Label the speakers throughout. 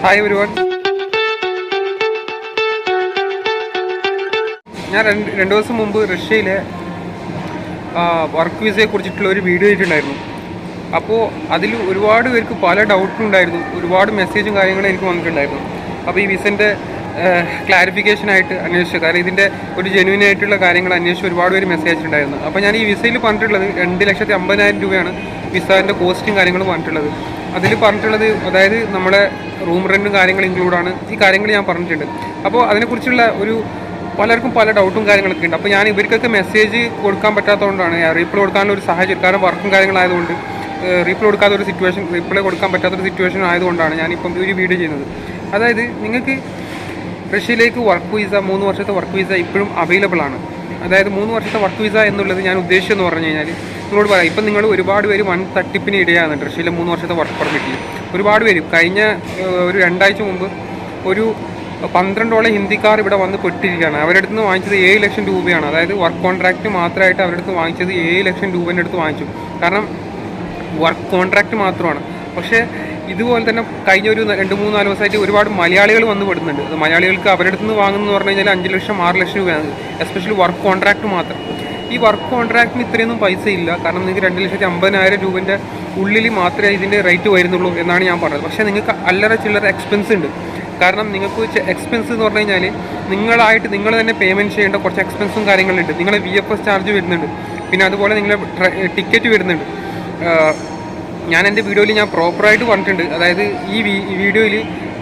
Speaker 1: Hi everyone. ഞാൻ രണ്ട് ദിവസം മുമ്പ് റഷ്യയിലെ വർക്ക് വിസയെ കുറിച്ചിട്ടുള്ള ഒരു വീഡിയോ ചെയ്തിട്ടുണ്ടായിരുന്നു. അപ്പോൾ അതിൽ ഒരുപാട് പേർക്ക് പല ഡൗട്ടും ഉണ്ടായിരുന്നു, ഒരുപാട് മെസ്സേജും കാര്യങ്ങളും എനിക്ക് വന്നിട്ടുണ്ടായിരുന്നു. അപ്പോൾ ഈ വിസൻ്റെ ക്ലാരിഫിക്കേഷനായിട്ട് അന്വേഷിച്ചു, കാരണം ഇതിൻ്റെ ഒരു ജെന്യൂൻ ആയിട്ടുള്ള കാര്യങ്ങൾ അന്വേഷിച്ച് ഒരുപാട് പേര് മെസ്സേജ് ഉണ്ടായിരുന്നു. അപ്പോൾ ഞാൻ ഈ വിസയിൽ പറഞ്ഞിട്ടുള്ളത് 2,50,000 രൂപയാണ് വിസേൻ്റെ കോസ്റ്റും കാര്യങ്ങളും പറഞ്ഞിട്ടുള്ളത്. അതിൽ പറഞ്ഞിട്ടുള്ളത് അതായത് നമ്മുടെ റൂം റെൻറ്റും കാര്യങ്ങൾ ഇൻക്ലൂഡാണ്. ഈ കാര്യങ്ങൾ ഞാൻ പറഞ്ഞിട്ടുണ്ട്. അപ്പോൾ അതിനെക്കുറിച്ചുള്ള പലർക്കും പല ഡൗട്ടും കാര്യങ്ങളൊക്കെ ഉണ്ട്. അപ്പോൾ ഞാൻ ഇവർക്കൊക്കെ മെസ്സേജ് കൊടുക്കാൻ പറ്റാത്തതുകൊണ്ടാണ്, റീപ്ലൈ കൊടുക്കാനുള്ള ഒരു സാഹചര്യം, കാരണം വർക്കും കാര്യങ്ങളായതുകൊണ്ട് റീപ്ലൈ കൊടുക്കാൻ പറ്റാത്തൊരു സിറ്റുവേഷൻ ആയതുകൊണ്ടാണ് ഞാനിപ്പം ഒരു വീഡിയോ ചെയ്യുന്നത്. അതായത് നിങ്ങൾക്ക് റഷ്യയിലേക്ക് വർക്ക് വിസ 3 വർഷത്തെ വർക്ക് വിസ ഇപ്പോഴും അവൈലബിൾ ആണ്. അതായത് 3 വർഷത്തെ വർക്ക് വിസ എന്നുള്ളത് ഞാൻ ഉദ്ദേശിച്ചെന്ന് പറഞ്ഞു കഴിഞ്ഞാൽ നിങ്ങളോട് പറയാം, ഇപ്പം നിങ്ങൾ ഒരുപാട് പേര് വൻ തട്ടിപ്പിന് ഇടയാകുന്നുണ്ട് റഷ്യയിലെ 3 വർഷത്തെ വർക്ക് പെർമിറ്റിൽ. ഒരുപാട് പേര് കഴിഞ്ഞ ഒരു 2 ആഴ്ച മുമ്പ് ഒരു 12 ഹിന്ദിക്കാർ ഇവിടെ വന്ന് പെട്ടിരിക്കുകയാണ്. അവരുടെ അടുത്ത് നിന്ന് വാങ്ങിച്ചത് 7 ലക്ഷം രൂപയാണ്. അതായത് വർക്ക് കോൺട്രാക്റ്റ് മാത്രമായിട്ട് അവരുടെ അടുത്ത് വാങ്ങിച്ചത് 7 ലക്ഷം രൂപേൻ്റെ അടുത്ത് വാങ്ങിച്ചു. കാരണം വർക്ക് കോൺട്രാക്റ്റ് മാത്രമാണ്. പക്ഷേ ഇതുപോലെ തന്നെ കഴിഞ്ഞ ഒരു 2-3-4 ദിവസമായിട്ട് ഒരുപാട് മലയാളികൾ വന്ന് പെടുന്നുണ്ട്. അത് മലയാളികൾക്ക് അവരുടെ അടുത്ത് നിന്ന് വാങ്ങുന്നതെന്ന് പറഞ്ഞു കഴിഞ്ഞാൽ 5 ലക്ഷം 6 ലക്ഷം രൂപയാണ്, എസ്പെഷ്യലി വർക്ക് കോൺട്രാക്റ്റ് മാത്രം. ഈ വർക്ക് കോൺട്രാക്റ്റിന് ഇത്രയൊന്നും പൈസ ഇല്ല, കാരണം നിങ്ങൾക്ക് 2,50,000 രൂപേൻ്റെ ഉള്ളിൽ മാത്രമേ ഇതിൻ്റെ റേറ്റ് വരുന്നുള്ളൂ എന്നാണ് ഞാൻ പറഞ്ഞത്. പക്ഷേ നിങ്ങൾക്ക് അല്ലറ ചില്ലറ എക്സ്പെൻസ് ഉണ്ട്. കാരണം നിങ്ങൾക്ക് എക്സ്പെൻസ് എന്ന് പറഞ്ഞു കഴിഞ്ഞാൽ നിങ്ങൾ തന്നെ പേയ്മെൻറ്റ് ചെയ്യേണ്ട കുറച്ച് എക്സ്പെൻസും കാര്യങ്ങളുണ്ട്. നിങ്ങളെ VFS ചാർജ് വരുന്നുണ്ട്, പിന്നെ അതുപോലെ നിങ്ങളെ ടിക്കറ്റ് വരുന്നുണ്ട്. ഞാൻ എൻ്റെ വീഡിയോയിൽ ഞാൻ പ്രോപ്പറായിട്ട് പറഞ്ഞിട്ടുണ്ട്. അതായത് ഈ വീഡിയോയിൽ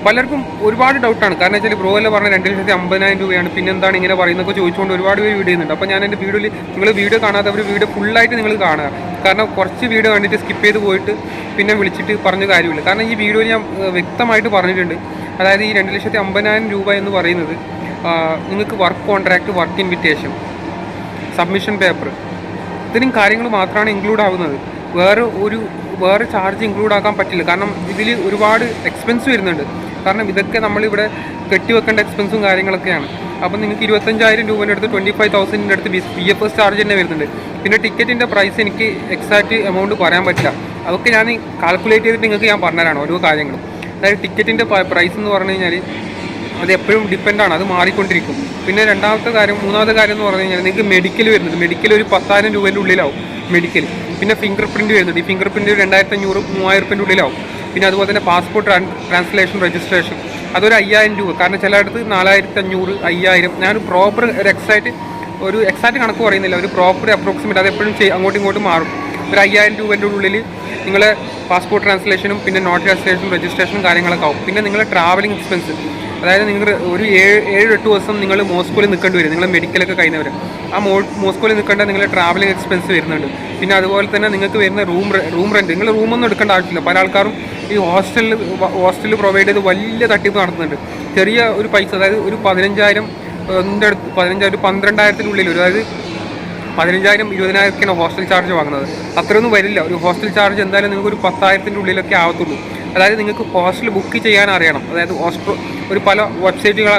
Speaker 1: പലർക്കും ഒരുപാട് ഡൗട്ടാണ്. കാരണം വെച്ചാൽ ബ്രോ അല്ലേ പറഞ്ഞ 2,50,000 രൂപയാണ്, പിന്നെ എന്താണ് ഇങ്ങനെ പറയുന്നതൊക്കെ ചോദിച്ചുകൊണ്ട് ഒരുപാട് പേര് വീഡിയോ ചെയ്യുന്നുണ്ട്. അപ്പോൾ ഞാൻ എൻ്റെ വീഡിയോയിൽ നിങ്ങൾ വീഡിയോ കാണാത്തവർ വീഡിയോ ഫുള്ളായിട്ട് നിങ്ങൾ കാണുക. കാരണം കുറച്ച് വീഡിയോ കണ്ടിട്ട് സ്കിപ്പ് ചെയ്ത് പോയിട്ട് പിന്നെ വിളിച്ചിട്ട് പറഞ്ഞ കാര്യമില്ല. കാരണം ഈ വീഡിയോയിൽ ഞാൻ വ്യക്തമായിട്ട് പറഞ്ഞിട്ടുണ്ട്. അതായത് ഈ 2,50,000 രൂപ എന്ന് പറയുന്നത് നിങ്ങൾക്ക് work contract, work invitation, submission paper, ഇത്രയും കാര്യങ്ങൾ മാത്രമാണ് ഇൻക്ലൂഡ് ആവുന്നത്. വേറെ ചാർജ് ഇൻക്ലൂഡ് ആക്കാൻ പറ്റില്ല. കാരണം ഇതിൽ ഒരുപാട് എക്സ്പെൻസ് വരുന്നുണ്ട്. കാരണം ഇതൊക്കെ നമ്മളിവിടെ കെട്ടിവെക്കേണ്ട എക്സ്പെൻസും കാര്യങ്ങളൊക്കെയാണ്. അപ്പം നിങ്ങൾക്ക് 25,000 രൂപേൻ്റെ അടുത്ത് 25,000 അടുത്ത് VFS ചാർജ് തന്നെ വരുന്നുണ്ട്. പിന്നെ ടിക്കറ്റിൻ്റെ പ്രൈസ് എനിക്ക് എക്സാക്റ്റ് എമൗണ്ട് പറയാൻ പറ്റില്ല. അതൊക്കെ ഞാൻ കാൽക്കുലേറ്റ് ചെയ്തിട്ട് നിങ്ങൾക്ക് ഞാൻ പറഞ്ഞുതരാണ് ഓരോ കാര്യങ്ങളും. അതായത് ടിക്കറ്റിൻ്റെ പ്രൈസ് എന്ന് പറഞ്ഞു കഴിഞ്ഞാൽ അത് എപ്പോഴും ഡിപ്പെൻഡാണ്, അത് മാറിക്കൊണ്ടിരിക്കും. പിന്നെ മൂന്നാമത്തെ കാര്യം എന്ന് പറഞ്ഞു കഴിഞ്ഞാൽ നിങ്ങൾക്ക് മെഡിക്കൽ വരുന്നുണ്ട്. മെഡിക്കൽ ഒരു 10,000 രൂപേൻ്റെ ഉള്ളിലാവും മെഡിക്കൽ. പിന്നെ ഫിംഗർ പ്രിൻറ്റ് വരുന്നുണ്ട്. ഈ ഫിംഗർ പ്രിൻറ്റ് 2,500-3,000 രൂപേൻ്റെ ഉള്ളിലാവും. പിന്നെ അതുപോലെ തന്നെ പാസ്പോർട്ട് ട്രാൻസ്ലേഷൻ രജിസ്ട്രേഷൻ അതൊരു 5,000 രൂപ. കാരണം ചിലയിടത്ത് 4,500, 5,000. ഞാനൊരു പ്രോപ്പർ ഒരു എക്സാക്റ്റ് കണക്ക് പറയുന്നില്ല, ഒരു പ്രോപ്പർ അപ്രോക്സിമേറ്റ് അത് എപ്പോഴും അങ്ങോട്ടും ഇങ്ങോട്ടും മാറും. ഒരു 5,000 രൂപേൻ്റെ ഉള്ളിൽ നിങ്ങളെ പാസ്പോർട്ട് ട്രാൻസ്ലേഷനും പിന്നെ നോട്ട് ട്രാൻസ്ലേഷനും രജിസ്ട്രേഷനും കാര്യങ്ങളൊക്കെ ആവും. പിന്നെ നിങ്ങളെ ട്രാവലിംഗ് എക്സ്പെൻസ്, അതായത് നിങ്ങൾ ഒരു 7-8 ദിവസം നിങ്ങൾ മോസ്കോയിൽ നിൽക്കേണ്ടി വരും, നിങ്ങളെ മെഡിക്കലൊക്കെ കഴിഞ്ഞവർ. ആ മോസ്കോയിൽ നിൽക്കേണ്ട നിങ്ങളുടെ ട്രാവലിംഗ് എക്സ്പെൻസ് വരുന്നുണ്ട്. പിന്നെ അതുപോലെ തന്നെ നിങ്ങൾക്ക് വരുന്ന റൂം റെൻറ്റ്, നിങ്ങൾ റൂമൊന്നും എടുക്കേണ്ട ആവശ്യമില്ല. പല ആൾക്കാരും ഈ ഹോസ്റ്റലിൽ പ്രൊവൈഡ് ചെയ്ത് വലിയ തട്ടിപ്പ് നടത്തുന്നുണ്ട്. ചെറിയ ഒരു പൈസ, അതായത് ഒരു 15,000 12,000 അതായത് 15,000 20,000 ഹോസ്റ്റൽ ചാർജ് വാങ്ങുന്നത്. അത്രയൊന്നും വരില്ല. ഒരു ഹോസ്റ്റൽ ചാർജ് എന്തായാലും നിങ്ങൾക്ക് ഒരു 10,000 ഉള്ളിലൊക്കെ ആവത്തുള്ളൂ. അതായത് നിങ്ങൾക്ക് ഹോസ്റ്റൽ ബുക്ക് ചെയ്യാൻ അറിയണം. അതായത് ഒരു പല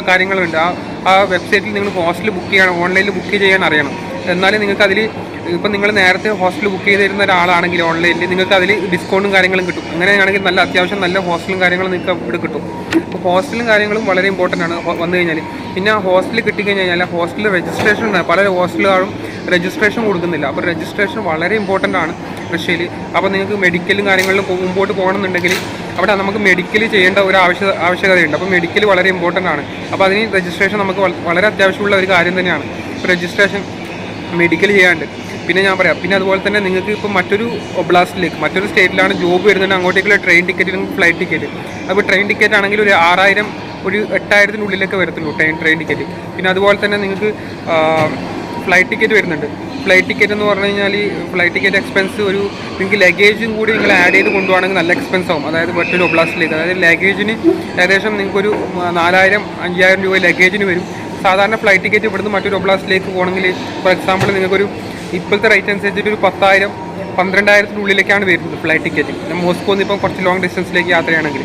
Speaker 1: കാര്യങ്ങളുണ്ട്. ആ വെബ്സൈറ്റിൽ നിങ്ങൾ ഹോസ്റ്റൽ ബുക്ക് ചെയ്യാൻ, ഓൺലൈനിൽ ബുക്ക് ചെയ്യാൻ അറിയണം. എന്നാലും നിങ്ങൾക്ക് അതിൽ ഇപ്പം നിങ്ങൾ നേരത്തെ ഹോസ്റ്റൽ ബുക്ക് ചെയ്തിരുന്ന ഒരാളാണെങ്കിൽ ഓൺലൈനിൽ നിങ്ങൾക്ക് അതിൽ ഡിസ്കൗണ്ടും കാര്യങ്ങളും കിട്ടും. അങ്ങനെയാണെങ്കിൽ അത്യാവശ്യം നല്ല ഹോസ്റ്റലും കാര്യങ്ങളും നിങ്ങൾക്ക് ഇവിടെ കിട്ടും. അപ്പോൾ ഹോസ്റ്റലും കാര്യങ്ങളും വളരെ ഇമ്പോർട്ടൻ്റ് ആണ് വന്നു കഴിഞ്ഞാൽ. പിന്നെ ആ ഹോസ്റ്റലിൽ കിട്ടിക്കഴിഞ്ഞാൽ ആ ഹോസ്റ്റലിൽ രജിസ്ട്രേഷൻ ഉണ്ട്. പല ഹോസ്റ്റലുകാരും രജിസ്ട്രേഷൻ കൊടുക്കുന്നില്ല. അപ്പോൾ രജിസ്ട്രേഷൻ വളരെ ഇമ്പോർട്ടൻ്റ് ആണ് റഷ്യയിൽ. അപ്പോൾ നിങ്ങൾക്ക് മെഡിക്കലും കാര്യങ്ങളിലും മുമ്പോട്ട് പോകണമെന്നുണ്ടെങ്കിൽ അവിടെ നമുക്ക് മെഡിക്കൽ ചെയ്യേണ്ട ഒരു ആവശ്യകതയുണ്ട്. അപ്പോൾ മെഡിക്കൽ വളരെ ഇമ്പോർട്ടൻ്റ് ആണ്. അപ്പോൾ അതിന് രജിസ്ട്രേഷൻ നമുക്ക് വളരെ അത്യാവശ്യമുള്ള ഒരു കാര്യം തന്നെയാണ്. ഇപ്പോൾ രജിസ്ട്രേഷൻ മെഡിക്കൽ ചെയ്യാണ്ട്. പിന്നെ ഞാൻ പറയാം, പിന്നെ അതുപോലെ തന്നെ നിങ്ങൾക്ക് ഇപ്പോൾ മറ്റൊരു സ്റ്റേറ്റിലാണ് ജോബ് വരുന്നുണ്ട്, അങ്ങോട്ടേക്കുള്ള ട്രെയിൻ ടിക്കറ്റ്, ഫ്ലൈറ്റ് ടിക്കറ്റ്. അപ്പോൾ ട്രെയിൻ ടിക്കറ്റ് ആണെങ്കിൽ ഒരു 6,000 ഒരു 8,000 ഉള്ളിലൊക്കെ വരത്തുള്ളൂ ട്രെയിൻ ടിക്കറ്റ്. പിന്നെ അതുപോലെ തന്നെ നിങ്ങൾക്ക് ഫ്ലൈറ്റ് ടിക്കറ്റ് വരുന്നുണ്ട്. ഫ്ലൈറ്റ് ടിക്കറ്റ് എന്ന് പറഞ്ഞു കഴിഞ്ഞാൽ ഫ്ലൈറ്റ് ടിക്കറ്റ് എക്സ്പെൻസ് നിങ്ങൾക്ക് ലഗേജും കൂടി നിങ്ങൾ ആഡ് ചെയ്ത് കൊണ്ടുപോകണമെങ്കിൽ നല്ല എക്സ്പെൻസ് ആവും. അതായത് മറ്റൊരു ഒബ്ലാസ്റ്റിലേക്ക്, അതായത് ലഗേജിന് ഏകദേശം നിങ്ങൾക്കൊരു 4,000-5,000 രൂപ ലഗേജിന് വരും. സാധാരണ ഫ്ലൈറ്റ് ടിക്കറ്റ് ഇവിടുന്ന് മറ്റൊരു ഒബ്ലാസ്റ്റിലേക്ക് പോകണമെങ്കിൽ ഫോർ എക്സാമ്പിൾ നിങ്ങൾക്കൊരു ഇപ്പോഴത്തെ റേറ്റ് അനുസരിച്ചിട്ട് ഒരു 10,000-12,000 ഉള്ളിലേക്കാണ് വരുന്നത് ഫ്ലൈറ്റ് ടിക്കറ്റ്. മോസ്കോന്ന് ഇപ്പം കുറച്ച് ലോങ് ഡിസ്റ്റൻസിലേക്ക് യാത്രയാണെങ്കിൽ.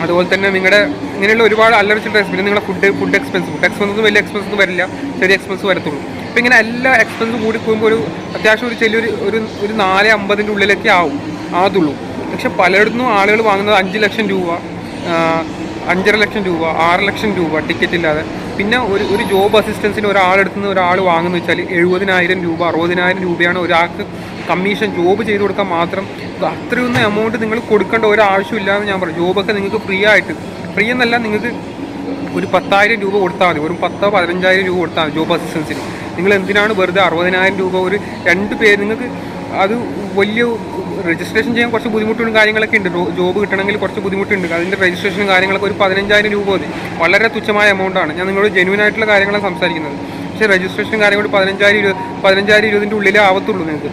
Speaker 1: അതുപോലെ തന്നെ നിങ്ങളുടെ ഇങ്ങനെയുള്ള ഒരുപാട് അല്ലറ ചില്ലറ പിന്നെ നിങ്ങളുടെ ഫുഡ് എക്സ്പെൻസ് വലിയ എക്സ്പെൻസ് ഒന്നും വരില്ല, ചെറിയ എക്സ്പെൻസ് വരത്തുള്ളൂ. അപ്പോൾ ഇങ്ങനെ എല്ലാ എക്സ്പെൻസും കൂടി പോകുമ്പോൾ അത്യാവശ്യം ഒരു 450 ഉള്ളിലൊക്കെ ആവുള്ളൂ. പക്ഷെ പലയിടത്തും ആളുകൾ വാങ്ങുന്നത് 5 ലക്ഷം രൂപ, 5,50,000 രൂപ 6,00,000 രൂപ ടിക്കറ്റ് ഇല്ലാതെ. പിന്നെ ഒരു ജോബ് അസിസ്റ്റൻസിന് ഒരാളെടുത്ത് നിന്ന് ഒരാൾ വാങ്ങുന്നു വെച്ചാൽ 70,000 രൂപ 60,000 രൂപയാണ് ഒരാൾക്ക് കമ്മീഷൻ ജോബ് ചെയ്ത് കൊടുക്കാൻ മാത്രം. അത്രയൊന്നും എമൗണ്ട് നിങ്ങൾ കൊടുക്കേണ്ട ഒരാവശ്യമില്ല എന്ന് ഞാൻ പറയും. ജോബൊക്കെ നിങ്ങൾക്ക് ഫ്രീ എന്നല്ല, നിങ്ങൾക്ക് ഒരു 10,000 രൂപ കൊടുത്താൽ മതി, ഒരു 10,000-15,000 രൂപ കൊടുത്താൽ മതി ജോബ് അസിസ്റ്റൻസിന്. നിങ്ങൾ എന്തിനാണ് വെറുതെ 60,000 രൂപ ഒരു 2 പേര്? നിങ്ങൾക്ക് അത് വലിയ രജിസ്ട്രേഷൻ ചെയ്യാൻ കുറച്ച് ബുദ്ധിമുട്ടും കാര്യങ്ങളൊക്കെ ഉണ്ട്. ജോബ് കിട്ടണമെങ്കിൽ കുറച്ച് ബുദ്ധിമുട്ടുണ്ട്. അതിൻ്റെ രജിസ്ട്രേഷനും കാര്യങ്ങളൊക്കെ ഒരു 15,000 രൂപ മതി. വളരെ തുച്ഛമായ എമൗണ്ടാണ്. ഞാൻ നിങ്ങളോട് ജെന്യൂൻ ആയിട്ടുള്ള കാര്യങ്ങളാണ് സംസാരിക്കുന്നത്. പക്ഷേ രജിസ്ട്രേഷൻ കാര്യങ്ങൾ 15,000-20,000 ഉള്ളിലേ ആവത്തുള്ളൂ. നിങ്ങൾക്ക്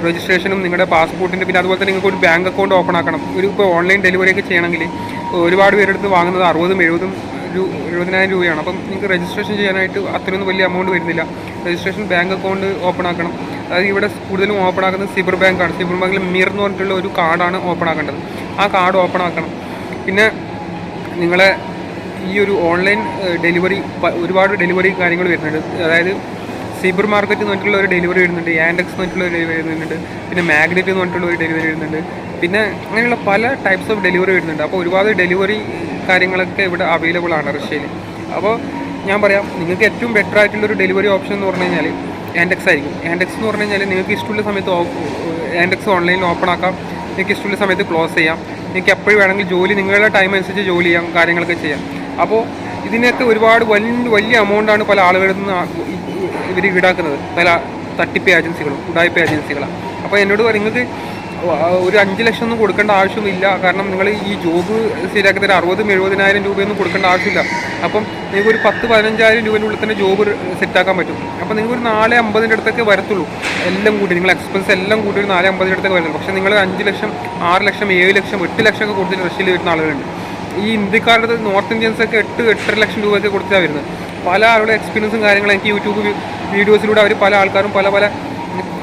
Speaker 1: രജിസ്ട്രേഷനും നിങ്ങളുടെ പാസ്പോർട്ടിൻ്റെ, പിന്നെ അതുപോലെ തന്നെ നിങ്ങൾക്ക് ഒരു ബാങ്ക് അക്കൗണ്ട് ഓപ്പൺ ആക്കണം. ഇപ്പോൾ ഓൺലൈൻ ഡെലിവറി ഒക്കെ ചെയ്യണമെങ്കിൽ ഒരുപാട് പേരെടുത്ത് വാങ്ങുന്നത് 60,000-70,000 രൂപയാണ്. അപ്പം നിങ്ങൾക്ക് രജിസ്ട്രേഷൻ ചെയ്യാനായിട്ട് അത്രയൊന്നും വലിയ എമൗണ്ട് വരുന്നില്ല. രജിസ്ട്രേഷൻ ബാങ്ക് അക്കൗണ്ട് ഓപ്പൺ ആക്കണം. അതായത് ഇവിടെ കൂടുതലും ഓപ്പൺ ആക്കുന്നത് സിബർ ബാങ്കാണ്. സിബർ ബാങ്കിൽ മിർ എന്ന് പറഞ്ഞിട്ടുള്ള ഒരു കാർഡാണ് ഓപ്പൺ ആക്കേണ്ടത്. ആ കാർഡ് ഓപ്പൺ ആക്കണം. പിന്നെ നിങ്ങളെ ഈ ഒരു ഓൺലൈൻ ഡെലിവറി ഒരുപാട് ഡെലിവറി കാര്യങ്ങൾ വരുന്നുണ്ട്. അതായത് സിബർ മാർക്കറ്റ് എന്ന് പറഞ്ഞിട്ടുള്ള ഒരു ഡെലിവറി വരുന്നുണ്ട്, യാൻഡെക്സ് എന്ന് പറഞ്ഞിട്ടുള്ള ഒരു ഡെലിവറി വരുന്നുണ്ട്, പിന്നെ മാഗ്നറ്റ് എന്ന് പറഞ്ഞിട്ടുള്ള ഒരു ഡെലിവറി വരുന്നുണ്ട്. പിന്നെ അങ്ങനെയുള്ള പല ടൈപ്സ് ഓഫ് ഡെലിവറി വരുന്നുണ്ട്. അപ്പോൾ ഒരുപാട് ഡെലിവറി കാര്യങ്ങളൊക്കെ ഇവിടെ അവൈലബിൾ ആണ് റഷ്യയിൽ. അപ്പോൾ ഞാൻ പറയാം, നിങ്ങൾക്ക് ഏറ്റവും ബെറ്റർ ആയിട്ടുള്ളൊരു ഡെലിവറി ഓപ്ഷൻ എന്ന് പറഞ്ഞു കഴിഞ്ഞാൽ യാൻഡെക്സ് ആയിരിക്കും. യാൻഡെക്സ് എന്ന് പറഞ്ഞു കഴിഞ്ഞാൽ നിങ്ങൾക്ക് ഇഷ്ടമുള്ള സമയത്ത് യാൻഡെക്സ് ഓൺലൈനിൽ ഓപ്പൺ ആക്കാം, നിങ്ങൾക്ക് ഇഷ്ടമുള്ള സമയത്ത് ക്ലോസ് ചെയ്യാം, നിങ്ങൾക്ക് എപ്പോഴും വേണമെങ്കിൽ ജോലി നിങ്ങളുടെ ടൈം അനുസരിച്ച് ജോലി ചെയ്യാം, കാര്യങ്ങളൊക്കെ ചെയ്യാം. അപ്പോൾ ഇതിനൊക്കെ ഒരുപാട് വലിയ എമൗണ്ടാണ് പല ആളുകളിൽ നിന്ന് ഇവർ ഈടാക്കുന്നത്, പല തട്ടിപ്പ് ഏജൻസികളും ഉടായ്പ ഏജൻസികളാണ്. അപ്പോൾ എന്നോട് നിങ്ങൾക്ക് ഒരു 5 ലക്ഷം ഒന്നും കൊടുക്കേണ്ട ആവശ്യമില്ല. കാരണം നിങ്ങൾ ഈ ജോബ് ശരിയാക്കി തരാം 60,000-70,000 രൂപയൊന്നും കൊടുക്കേണ്ട ആവശ്യമില്ല. അപ്പം നിങ്ങൾക്ക് ഒരു 10,000-15,000 രൂപേൻ്റെ ഉള്ളിൽ തന്നെ ജോബ് സെറ്റാക്കാൻ പറ്റും. അപ്പോൾ നിങ്ങൾക്ക് ഒരു 4,50,000 അടുത്തൊക്കെ വരത്തുള്ളൂ. എല്ലാം കൂടി നിങ്ങൾ എക്സ്പെൻസ് എല്ലാം കൂടി ഒരു 4,50,000 അടുത്തൊക്കെ വരുന്നുള്ളൂ. പക്ഷേ നിങ്ങൾ 5 ലക്ഷം 6 ലക്ഷം 7 ലക്ഷം 8 ലക്ഷം ഒക്കെ കൊടുത്തിട്ട് റഷ്യയിൽ വരുന്ന ആളുകളുണ്ട്. ഈ ഇന്ത്യക്കാരുടെ നോർത്ത് ഇന്ത്യൻസൊക്കെ 8-8.5 ലക്ഷം രൂപയൊക്കെ കൊടുത്താൽ വരുന്നത്. പല ആളുടെ എക്സ്പീരിയൻസും കാര്യങ്ങളും എനിക്ക് യൂട്യൂബ് വീഡിയോസിലൂടെ അവർ പല ആൾക്കാരും പല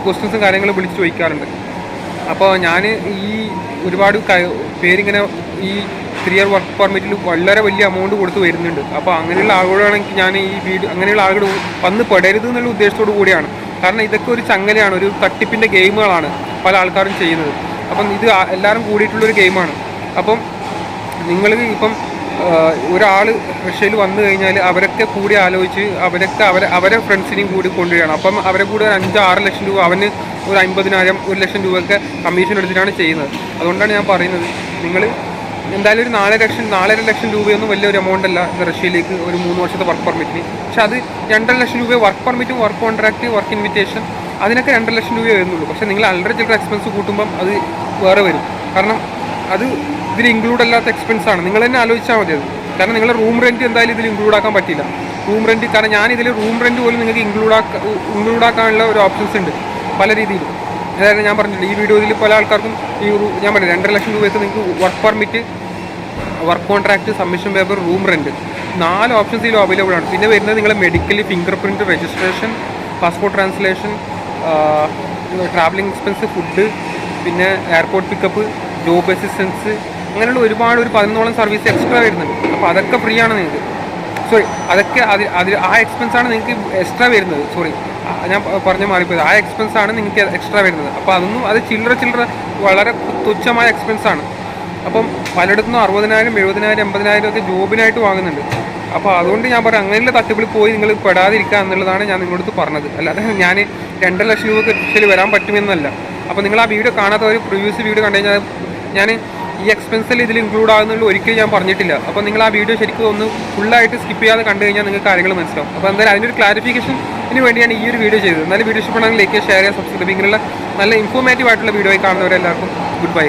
Speaker 1: ക്വസ്റ്റ്യൻസും കാര്യങ്ങളും വിളിച്ച് ചോദിക്കാറുണ്ട്. അപ്പോൾ ഞാൻ ഈ ഒരുപാട് പേരിങ്ങനെ ഈ 3 ഇയർ വർക്ക് പെർമിറ്റിൽ വളരെ വലിയ എമൗണ്ട് കൊടുത്ത് വരുന്നുണ്ട്. അപ്പോൾ അങ്ങനെയുള്ള ആളുകളാണെങ്കിൽ ഞാൻ ഈ അങ്ങനെയുള്ള ആളുകൾ വന്ന് പെടരുത് എന്നുള്ള ഉദ്ദേശത്തോടു കൂടിയാണ്. കാരണം ഇതൊക്കെ ഒരു ചങ്ങലയാണ്, ഒരു തട്ടിപ്പിൻ്റെ ഗെയിമുകളാണ് പല ആൾക്കാരും ചെയ്യുന്നത്. അപ്പം ഇത് എല്ലാവരും കൂടിയിട്ടുള്ളൊരു ഗെയിമാണ്. അപ്പം നിങ്ങൾ ഇപ്പം ഒരാൾ റഷ്യയിൽ വന്നു കഴിഞ്ഞാൽ അവരൊക്കെ കൂടി ആലോചിച്ച് അവരെ ഫ്രണ്ട്സിനെയും കൂടി കൊണ്ടുവരികയാണ്. അപ്പം അവരെ കൂടെ 5-6 ലക്ഷം രൂപ, അവന് ഒരു 50,000 1 ലക്ഷം രൂപയൊക്കെ കമ്മീഷൻ എടുത്തിട്ടാണ് ചെയ്യുന്നത്. അതുകൊണ്ടാണ് ഞാൻ പറയുന്നത്, നിങ്ങൾ എന്തായാലും ഒരു 4 ലക്ഷം രൂപയൊന്നും വലിയൊരു എമൗണ്ട് അല്ല റഷ്യയിലേക്ക് ഒരു 3 വർഷത്തെ വർക്ക് പെർമിറ്റിന്. പക്ഷേ അത് 2.5 ലക്ഷം രൂപ വർക്ക് പെർമിറ്റും വർക്ക് കോൺട്രാക്റ്റ് വർക്ക് ഇൻവിറ്റേഷൻ അതിനൊക്കെ 2.5 ലക്ഷം രൂപയെ വരുന്നുള്ളൂ. പക്ഷേ നിങ്ങൾ അല്ലറ ചില്ലറ എക്സ്പെൻസ് കൂട്ടുമ്പം അത് വേറെ വരും. കാരണം അത് ഇതിൽ ഇൻക്ലൂഡ് അല്ലാത്ത എക്സ്പെൻസാണ്. നിങ്ങൾ തന്നെ ആലോചിച്ചാൽ മതി അത്. കാരണം നിങ്ങളുടെ റൂം റെൻറ്റ് എന്തായാലും ഇതിൽ ഇൻക്ലൂഡ് ആക്കാൻ പറ്റില്ല. റൂം റെൻറ്റ്, കാരണം ഞാനിതിൽ റൂം റെൻറ്റ് പോലും നിങ്ങൾക്ക് ഇൻക്ലൂഡ് ആക്കാനുള്ള ഒരു ഓപ്ഷൻസ് ഉണ്ട് പല രീതിയിൽ. അതായത് ഞാൻ പറഞ്ഞിട്ടുണ്ട് ഈ വീഡിയോയിൽ പല ആൾക്കാർക്കും ഞാൻ പറഞ്ഞു 2.5 ലക്ഷം രൂപയ്ക്ക് നിങ്ങൾക്ക് work permit, work contract, submission paper, room rent 4 options ഇതിലും അവൈലബിൾ ആണ്. പിന്നെ വരുന്നത് നിങ്ങളെ medically, finger print, registration, passport translation, travelling expense, food, പിന്നെ എയർപോർട്ട് പിക്കപ്പ്, ജോബ് അസിസ്റ്റൻസ്, അങ്ങനെയുള്ള ഒരുപാട് ഒരു 11ഓളം സർവീസ് എക്സ്ട്രാ വരുന്നുണ്ട്. അപ്പോൾ അതൊക്കെ ഫ്രീ ആണ് നിങ്ങൾക്ക്. അതൊക്കെ ആ എക്സ്പെൻസാണ് നിങ്ങൾക്ക് എക്സ്ട്രാ വരുന്നത്. ഞാൻ പറഞ്ഞ മാറിപ്പോയത്. ആ എക്സ്പെൻസാണ് നിങ്ങൾക്ക് എക്സ്ട്രാ വരുന്നത്. അപ്പോൾ അത് ചില്ലറ വളരെ തുച്ഛമായ എക്സ്പെൻസാണ്. അപ്പം പലയിടത്തുനിന്നും 60,000 70,000 80,000 ഒക്കെ ജോബിനായിട്ട് വാങ്ങുന്നുണ്ട്. അപ്പോൾ അതുകൊണ്ട് ഞാൻ പറയാം, അങ്ങനെയുള്ള തട്ടിപ്പിൽ പോയി നിങ്ങൾ പെടാതിരിക്കുക എന്നുള്ളതാണ് ഞാൻ നിങ്ങളടുത്ത് പറഞ്ഞത്. അല്ലാതെ ഞാൻ 2.5 ലക്ഷം രൂപ കൃഷിയിൽ വരാൻ പറ്റുമെന്നല്ല. അപ്പോൾ നിങ്ങൾ ആ വീഡിയോ കാണാത്തവർ പ്രീവിയസ് വീഡിയോ കണ്ടു കഴിഞ്ഞാൽ ഞാൻ ഈ എക്സ്പെൻസിൽ ഇതിൽ ഇൻക്ലൂഡ് ആകുന്നുള്ള ഒരിക്കലും ഞാൻ പറഞ്ഞിട്ടില്ല. അപ്പോൾ നിങ്ങൾ ആ വീഡിയോ ശരിക്കും ഒന്ന് ഫുള്ളായിട്ട് സ്കിപ്പ് ചെയ്യാതെ കണ്ടു കഴിഞ്ഞാൽ നിങ്ങൾക്ക് കാര്യങ്ങൾ മനസ്സിലാവും. അപ്പോൾ എന്തായാലും അതിനൊരു ക്ലാരിഫിക്കേഷന് വേണ്ടിയാണ് ഈ ഒരു വീഡിയോ ചെയ്തത്. എന്നാലും വീഡിയോ ഇഷ്ടപ്പെടാണെങ്കിൽ ലൈക്ക് ചെയ്യുക, ഷെയർ ചെയ്യുക, സബ്സ്ക്രൈബ്. ഇങ്ങനെയുള്ള നല്ല ഇൻഫോർമേറ്റീവ് ആയിട്ടുള്ള വീഡിയോ ആയി കാണുന്നവരെല്ലാവർക്കും ഗുഡ് ബൈ.